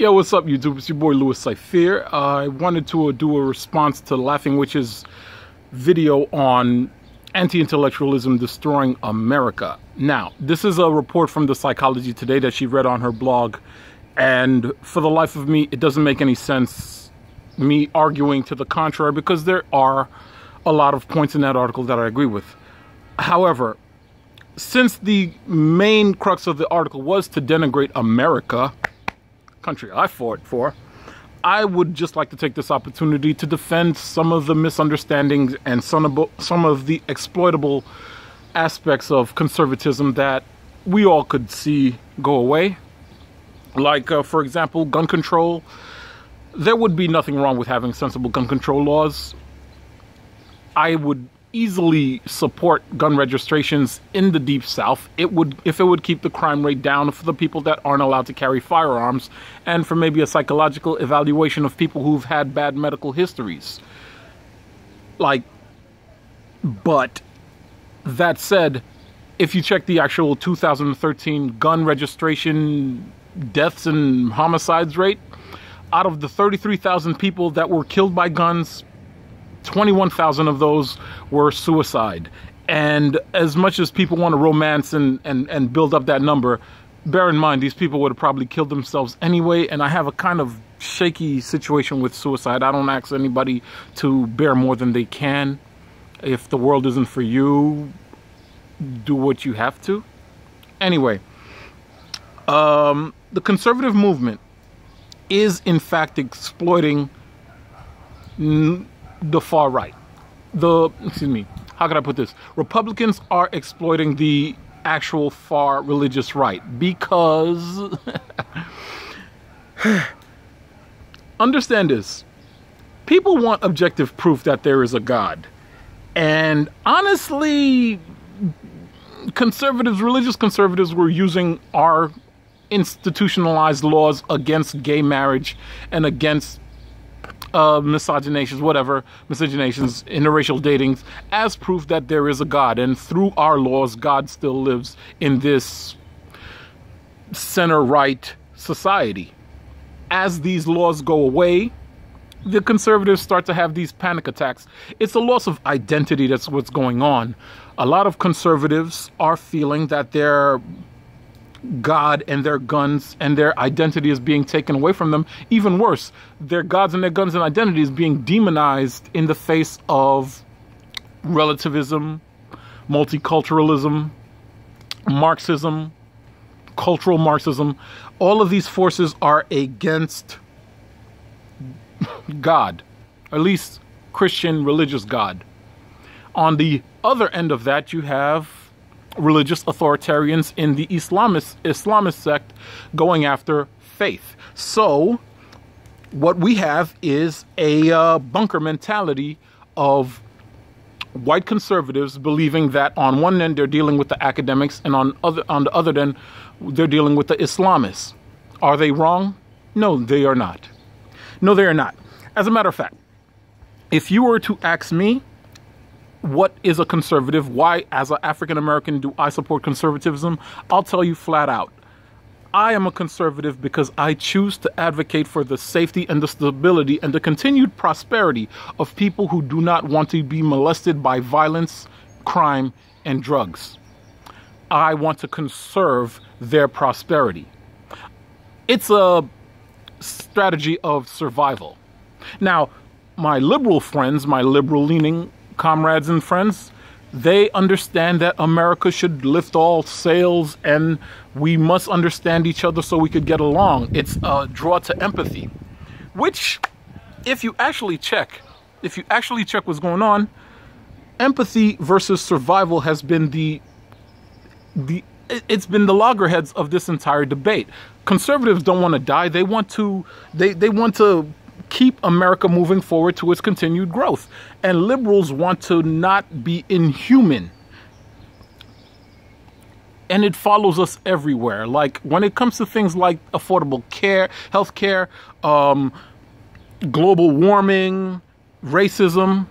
Yo, what's up, YouTube? It's your boy Louis Cypher. I wanted to do a response to Laughing Witch's video on anti-intellectualism destroying America. Now, this is a report from the Psychology Today that she read on her blog, and for the life of me, it doesn't make any sense me arguing to the contrary because there are a lot of points in that article that I agree with. However, since the main crux of the article was to denigrate America, country I fought for, I would just like to take this opportunity to defend some of the misunderstandings and some of the exploitable aspects of conservatism that we all could see go away. Like, for example, gun control. There would be nothing wrong with having sensible gun control laws. I would easily support gun registrations in the Deep South. If it would keep the crime rate down for the people that aren't allowed to carry firearms, and for maybe a psychological evaluation of people who've had bad medical histories. But that said, if you check the actual 2013 gun registration deaths and homicides rate, out of the 33,000 people that were killed by guns, 21,000 of those were suicide. And as much as people want to romance and build up that number, bear in mind these people would have probably killed themselves anyway. And I have a kind of shaky situation with suicide. I don't ask anybody to bear more than they can. If the world isn't for you, do what you have to. Anyway, the conservative movement is in fact exploiting the far right. How can I put this? Republicans are exploiting the actual far religious right because understand this. People want objective proof that there is a God. And honestly, religious conservatives were using our institutionalized laws against gay marriage and against miscegenations, interracial datings, as proof that there is a God. And through our laws, God still lives in this center-right society. As these laws go away, the conservatives start to have these panic attacks. It's a loss of identity that's what's going on. A lot of conservatives are feeling that their God and their guns and their identity is being taken away from them. Even worse, their gods and their guns and identity is being demonized in the face of relativism, multiculturalism, Marxism, cultural Marxism. All of these forces are against God, at least Christian religious God. On the other end of that, you have religious authoritarians in the Islamist sect going after faith. So what we have is a bunker mentality of white conservatives believing that on one end they're dealing with the academics and on the other end they're dealing with the Islamists. Are they wrong? No, they are not. No, they are not. As a matter of fact, if you were to ask me, what is a conservative? Why, as an African American, do I support conservatism? I'll tell you flat out. I am a conservative because I choose to advocate for the safety and the stability and the continued prosperity of people who do not want to be molested by violence, crime, and drugs. I want to conserve their prosperity. It's a strategy of survival. Now, my liberal friends, my liberal-leaning comrades and friends, they understand that America should lift all sails and we must understand each other so we could get along. It's a draw to empathy, which if you actually check what's going on, empathy versus survival has been it's been the loggerheads of this entire debate. Conservatives don't want to die. They want to keep America moving forward to its continued growth. And liberals want to not be inhuman. And it follows us everywhere. Like when it comes to things like affordable care, healthcare, global warming, racism,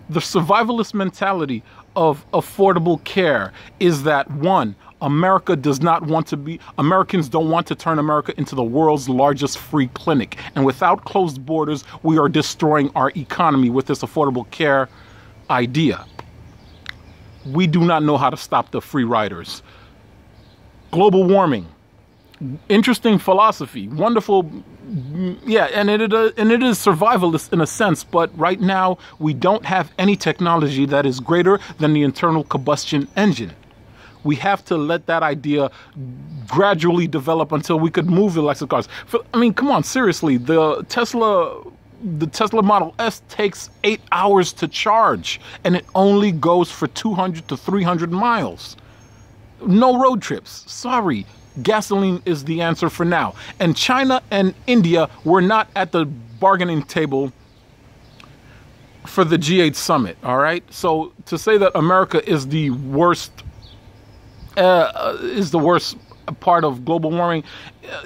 the survivalist mentality of affordable care is that, one, Americans don't want to turn America into the world's largest free clinic. And without closed borders, we are destroying our economy with this affordable care idea. We do not know how to stop the free riders. Global warming. Interesting philosophy. Wonderful. Yeah, and it is survivalist in a sense, but right now we don't have any technology that is greater than the internal combustion engine. We have to let that idea gradually develop until we could move electric cars. I mean, come on, seriously. The Tesla Model S takes 8 hours to charge, and it only goes for 200 to 300 miles. No road trips. Sorry. Gasoline is the answer for now. And China and India were not at the bargaining table for the G8 summit, all right? So to say that America is the worst part of global warming,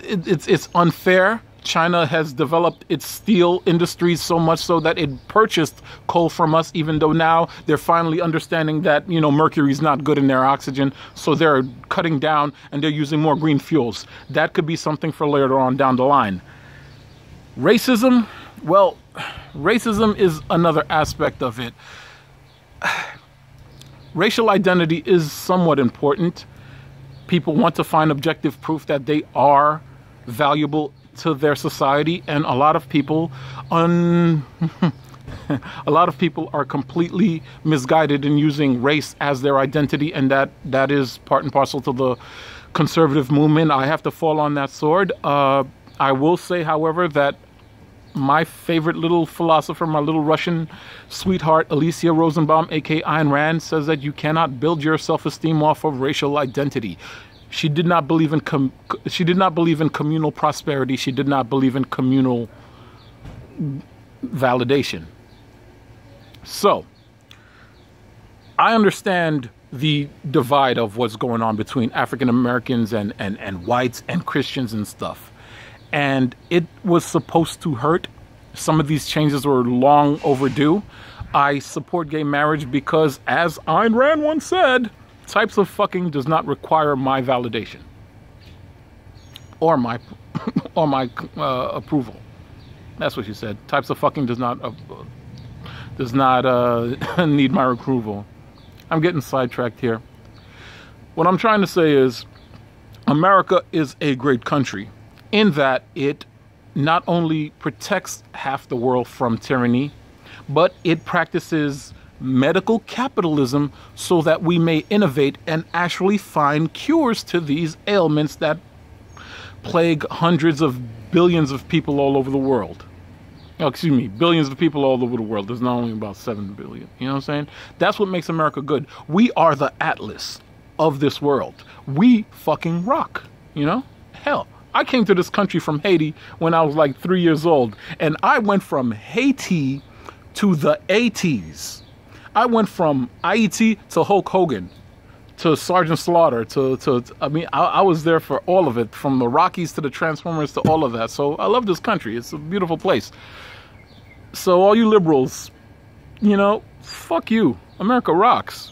it's unfair. China has developed its steel industries so much so that it purchased coal from us, even though now they're finally understanding that, mercury is not good in their oxygen. So they're cutting down and they're using more green fuels. That could be something for later on down the line. Racism, well, racism is another aspect of it. Racial identity is somewhat important. People want to find objective proof that they are valuable to their society, and a lot of people are completely misguided in using race as their identity, and that is part and parcel to the conservative movement. I have to fall on that sword. I will say, however, that my favorite little philosopher, my little Russian sweetheart, Alicia Rosenbaum, aka Ayn Rand, says that you cannot build your self-esteem off of racial identity. She did not believe in communal prosperity. She did not believe in communal validation. So, I understand the divide of what's going on between African Americans and whites and Christians and stuff. And it was supposed to hurt. Some of these changes were long overdue. I support gay marriage because, as Ayn Rand once said, types of fucking does not require my validation or my approval. That's what she said. Types of fucking does not need my approval. I'm getting sidetracked here. What I'm trying to say is, America is a great country in that it not only protects half the world from tyranny, but it practices medical capitalism so that we may innovate and actually find cures to these ailments that plague hundreds of billions of people all over the world. Oh, excuse me, billions of people all over the world. There's not only about 7 billion. You know what I'm saying? That's what makes America good. We are the Atlas of this world. We fucking rock, Hell, I came to this country from Haiti when I was like 3 years old, and I went from Haiti to the 80s. I went from IET to Hulk Hogan to Sergeant Slaughter I was there for all of it, from the Rockies to the Transformers to all of that. So I love this country. It's a beautiful place. So all you liberals, fuck you. America rocks.